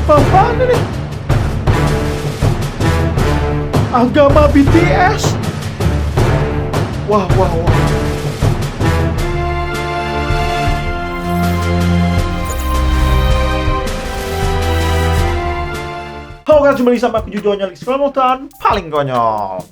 Apa-apaan ini? Agama BTS. Wah. Halo guys, kembali sama aku Jujo Nyalik Sekolah paling konyol.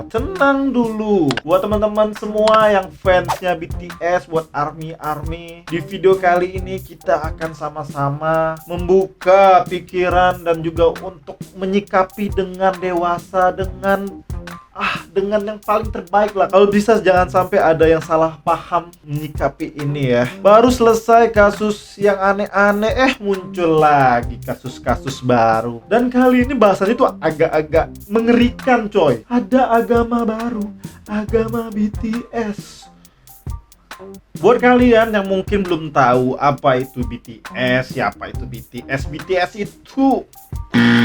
Tenang dulu. Buat teman-teman semua yang fansnya BTS, buat ARMY. Di video kali ini kita akan sama-sama membuka pikiran dan juga untuk menyikapi dengan dewasa, dengan yang paling terbaik lah. Kalau bisa jangan sampai ada yang salah paham menyikapi ini ya. Baru selesai kasus yang aneh-aneh, muncul lagi kasus-kasus baru. Dan kali ini bahasanya tuh agak-agak mengerikan coy. Ada agama baru, agama BTS. Buat kalian yang mungkin belum tahu apa itu BTS, siapa itu BTS. BTS itu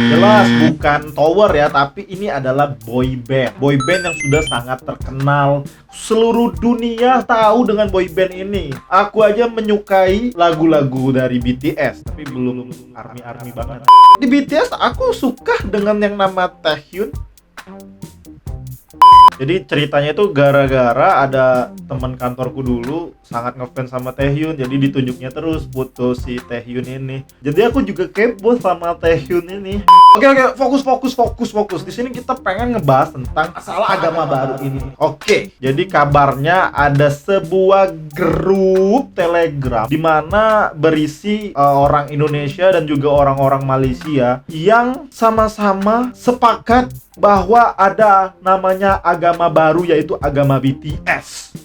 jelas bukan tower ya, tapi ini adalah boy band yang sudah sangat terkenal. Seluruh dunia tahu dengan boy band ini. Aku aja menyukai lagu-lagu dari BTS, tapi belum ARMY banget. Di BTS aku suka dengan yang nama Taehyun. Jadi ceritanya itu gara-gara ada teman kantorku dulu sangat ngefans sama Taehyun, jadi ditunjuknya terus foto si Taehyun ini. Jadi aku juga kepo sama Taehyun ini. Oke, fokus. Di sini kita pengen ngebahas tentang masalah agama baru ini. Oke, jadi kabarnya ada sebuah grup Telegram di mana berisi orang Indonesia dan juga orang-orang Malaysia yang sama-sama sepakat bahwa ada namanya agama baru, yaitu agama BTS.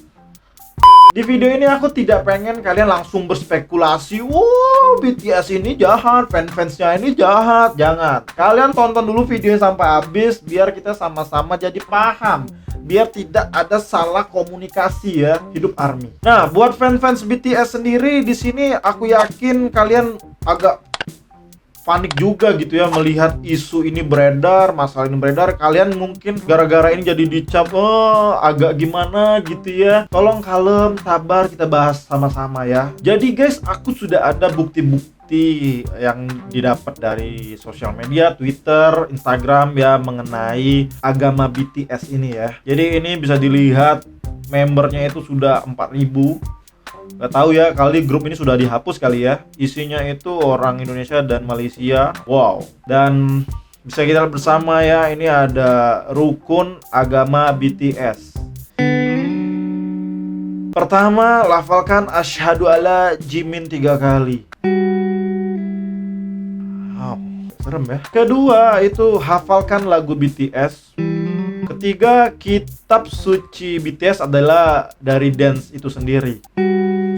Di video ini aku tidak pengen kalian langsung berspekulasi, wow BTS ini jahat, fans-fansnya ini jahat. Jangan. Kalian tonton dulu videonya sampai habis biar kita sama-sama jadi paham. Biar tidak ada salah komunikasi ya, hidup ARMY. Nah, buat fans-fans BTS sendiri di sini aku yakin kalian agak panik juga gitu ya melihat isu ini beredar, masalah ini beredar. Kalian mungkin gara-gara ini jadi dicap agak gimana gitu ya. Tolong kalem, sabar, kita bahas sama-sama ya. Jadi guys, aku sudah ada bukti-bukti yang didapat dari sosial media, Twitter, Instagram ya, mengenai agama BTS ini ya. Jadi ini bisa dilihat membernya itu sudah 4.000. Gak tahu ya, kali grup ini sudah dihapus kali ya. Isinya itu orang Indonesia dan Malaysia. Wow. Dan bisa kita lihat bersama ya, ini ada rukun agama BTS. Pertama, lafalkan asyhadu alla Jimin 3 kali. Wow, serem ya. Kedua, itu hafalkan lagu BTS. Ketiga, kitab suci BTS adalah dari dance itu sendiri.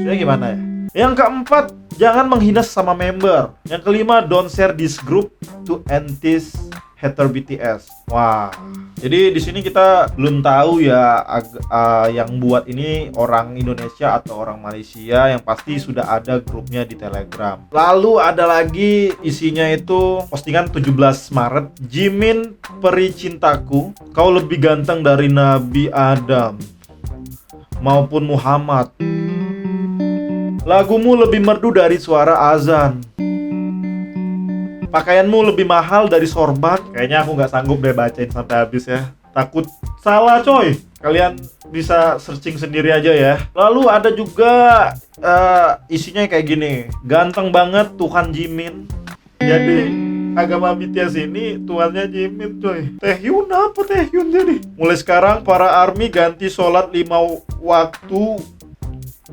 Maksudnya gimana ya? Yang keempat, jangan menghina sama member. Yang kelima, don't share this group to anti-hater BTS. Wah. Jadi di sini kita belum tahu ya yang buat ini orang Indonesia atau orang Malaysia. Yang pasti sudah ada grupnya di Telegram. Lalu ada lagi isinya itu postingan 17 Maret. Jimin, peri cintaku, kau lebih ganteng dari Nabi Adam maupun Muhammad. Lagumu lebih merdu dari suara azan. Pakaianmu lebih mahal dari sorban. Kayaknya aku nggak sanggup deh bacain sampai habis ya. Takut salah coy. Kalian bisa searching sendiri aja ya. Lalu ada juga isinya kayak gini. Ganteng banget Tuhan Jimin. Jadi agama BTS ini tuannya Jimin coy. Taehyun apa Taehyun jadi? Mulai sekarang para ARMY ganti sholat 5 waktu.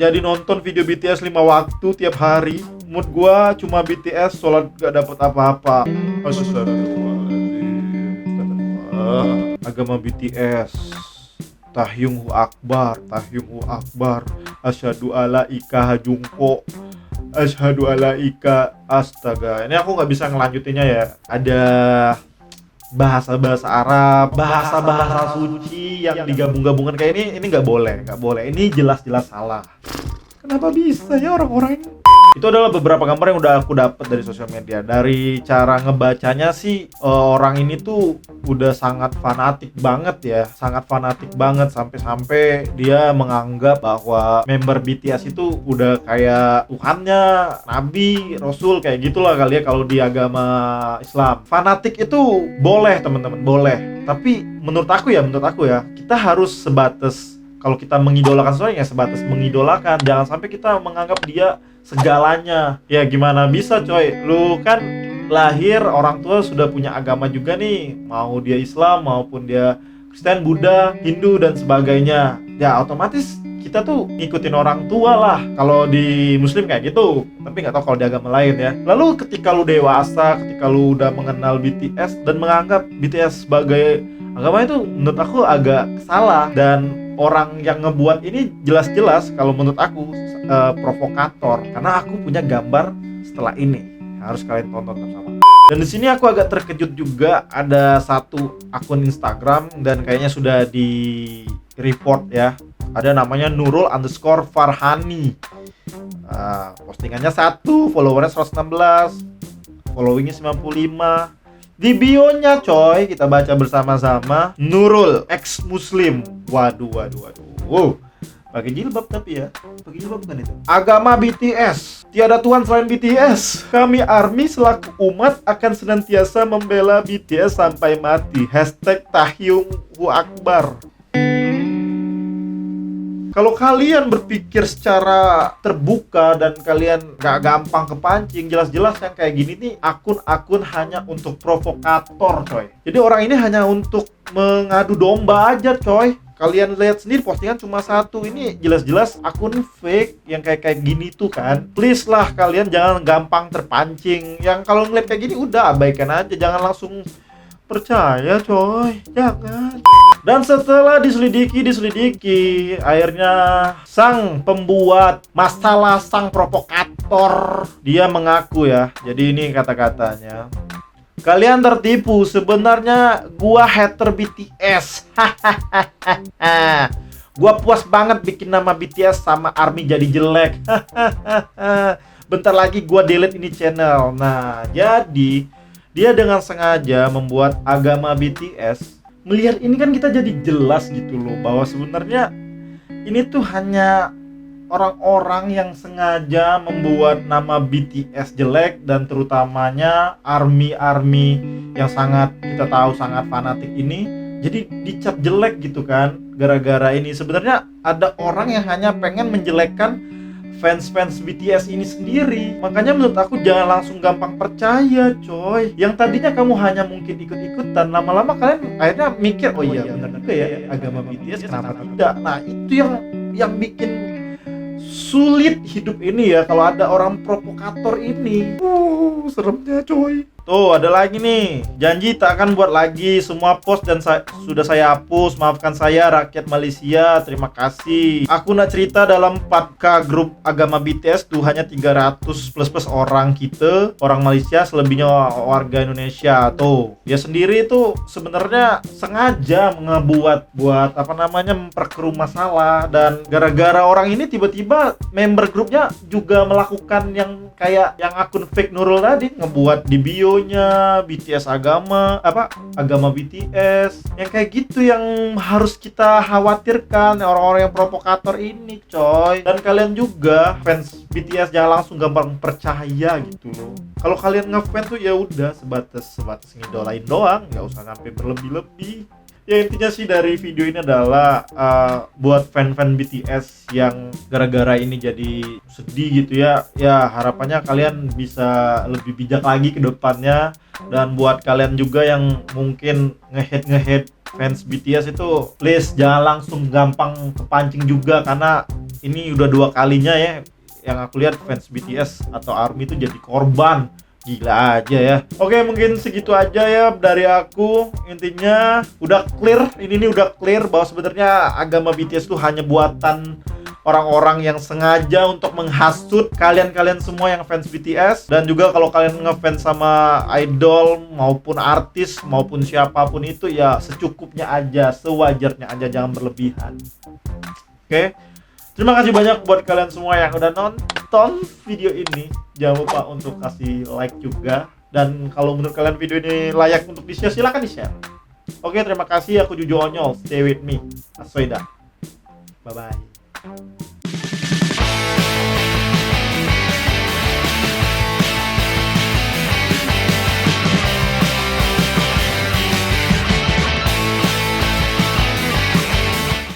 Jadi nonton video BTS 5 waktu tiap hari. Mood gua cuma BTS, sholat gak dapet apa-apa. Agama BTS. Taehyung Akbar. Asyhadu alla ika Jungkook. Asyhadu alla ika. Astaga, ini aku gak bisa ngelanjutinnya ya. Ada bahasa-bahasa Arab, bahasa-bahasa suci yang digabung-gabungkan kayak ini nggak boleh. Ini jelas-jelas salah. Kenapa bisa ya orang-orang ini? Itu adalah beberapa gambar yang udah aku dapat dari sosial media. Dari cara ngebacanya sih, orang ini tuh udah sangat fanatik banget ya, sangat fanatik banget sampai-sampai dia menganggap bahwa member BTS itu udah kayak Tuhannya, Nabi, Rasul, kayak gitulah kali ya kalau di agama Islam. Fanatik itu boleh teman-teman, boleh. Tapi menurut aku ya, kita harus sebatas, kalau kita mengidolakan seseorang ya sebatas mengidolakan, jangan sampai kita menganggap dia segalanya. Ya gimana bisa coy, lu kan lahir orang tua sudah punya agama juga nih, mau dia Islam maupun dia Kristen, Buddha, Hindu dan sebagainya, ya otomatis kita tuh ngikutin orang tua lah. Kalau di Muslim kayak gitu, tapi nggak tahu kalau di agama lain ya. Lalu ketika lu dewasa, ketika lu udah mengenal BTS dan menganggap BTS sebagai agama, itu menurut aku agak salah. Dan orang yang ngebuat ini jelas-jelas kalau menurut aku provokator, karena aku punya gambar setelah ini, harus kalian tonton sama. Dan di sini aku agak terkejut juga, ada satu akun Instagram dan kayaknya sudah di report ya, ada namanya Nurul_Farhani. Postingannya 1, followernya 116, followingnya 95. Di bio-nya coy, kita baca bersama-sama, Nurul ex muslim. Waduh. Pakai jilbab tapi ya. Pakai jilbab bukan itu. Agama BTS. Tiada Tuhan selain BTS. Kami ARMY selaku umat akan senantiasa membela BTS sampai mati. #Tahyung Akbar. Kalau kalian berpikir secara terbuka dan kalian gak gampang kepancing, jelas-jelas yang kayak gini nih akun-akun hanya untuk provokator coy. Jadi orang ini hanya untuk mengadu domba aja coy. Kalian lihat sendiri postingan cuma 1, ini jelas-jelas akun fake yang kayak gini tuh kan. Please lah kalian jangan gampang terpancing. Yang kalau ngeliat kayak gini udah abaikan aja, jangan langsung percaya coy, jangan. Dan setelah diselidiki, akhirnya sang pembuat masalah, sang provokator, dia mengaku ya. Jadi ini kata-katanya, kalian tertipu, sebenarnya gua hater BTS. Gua puas banget bikin nama BTS sama ARMY jadi jelek. Bentar lagi gua delete ini channel. Nah, jadi dia dengan sengaja membuat agama BTS. Melihat ini kan kita jadi jelas gitu loh, bahwa sebenarnya ini tuh hanya orang-orang yang sengaja membuat nama BTS jelek, dan terutamanya ARMY yang sangat kita tahu sangat fanatik ini jadi dicap jelek gitu kan gara-gara ini. Sebenarnya ada orang yang hanya pengen menjelekkan fans BTS ini sendiri. Makanya menurut aku jangan langsung gampang percaya coy. Yang tadinya kamu hanya mungkin ikut-ikutan, lama-lama kalian akhirnya mikir, oh iya benar juga ya agama BTS, kenapa tidak. Nah itu yang bikin sulit hidup ini ya, kalau ada orang provokator ini. Seremnya coy. Tuh ada lagi nih, janji tak akan buat lagi, semua post dan sudah saya hapus, maafkan saya rakyat Malaysia, terima kasih. Aku nak cerita dalam 4K grup agama BTS tuh hanya 300 plus orang kita, orang Malaysia, selebihnya warga Indonesia. Tuh dia sendiri tuh sebenarnya sengaja memperkeruh masalah, dan gara-gara orang ini tiba-tiba member grupnya juga melakukan yang kayak yang akun fake Nurul tadi, ngebuat di bio-nya BTS agama BTS yang kayak gitu, yang harus kita khawatirkan orang-orang yang provokator ini coy. Dan kalian juga fans BTS jangan langsung gampang percaya gitu loh. Kalau kalian ngefans tuh ya udah sebatas ngidolain doang, nggak usah sampai berlebih-lebih. Ya intinya sih dari video ini adalah buat fan-fan BTS yang gara-gara ini jadi sedih gitu ya. Ya harapannya kalian bisa lebih bijak lagi ke depannya. Dan buat kalian juga yang mungkin nge-hate fans BTS itu, please jangan langsung gampang kepancing juga, karena ini udah 2 kalinya ya yang aku lihat fans BTS atau ARMY itu jadi korban. Gila aja ya. Oke, mungkin segitu aja ya dari aku. Intinya udah clear, ini udah clear bahwa sebenarnya agama BTS itu hanya buatan orang-orang yang sengaja untuk menghasut kalian semua yang fans BTS. Dan juga kalau kalian ngefans sama idol maupun artis maupun siapapun itu, ya secukupnya aja, sewajarnya aja, jangan berlebihan. Oke. Terima kasih banyak buat kalian semua yang udah nonton. nonton video ini, jangan lupa untuk kasih like juga. Dan kalau menurut kalian video ini layak untuk di-share, silahkan di-share. Oke, terima kasih. Aku Juju Onyol. Stay with me. Asoida. Bye-bye.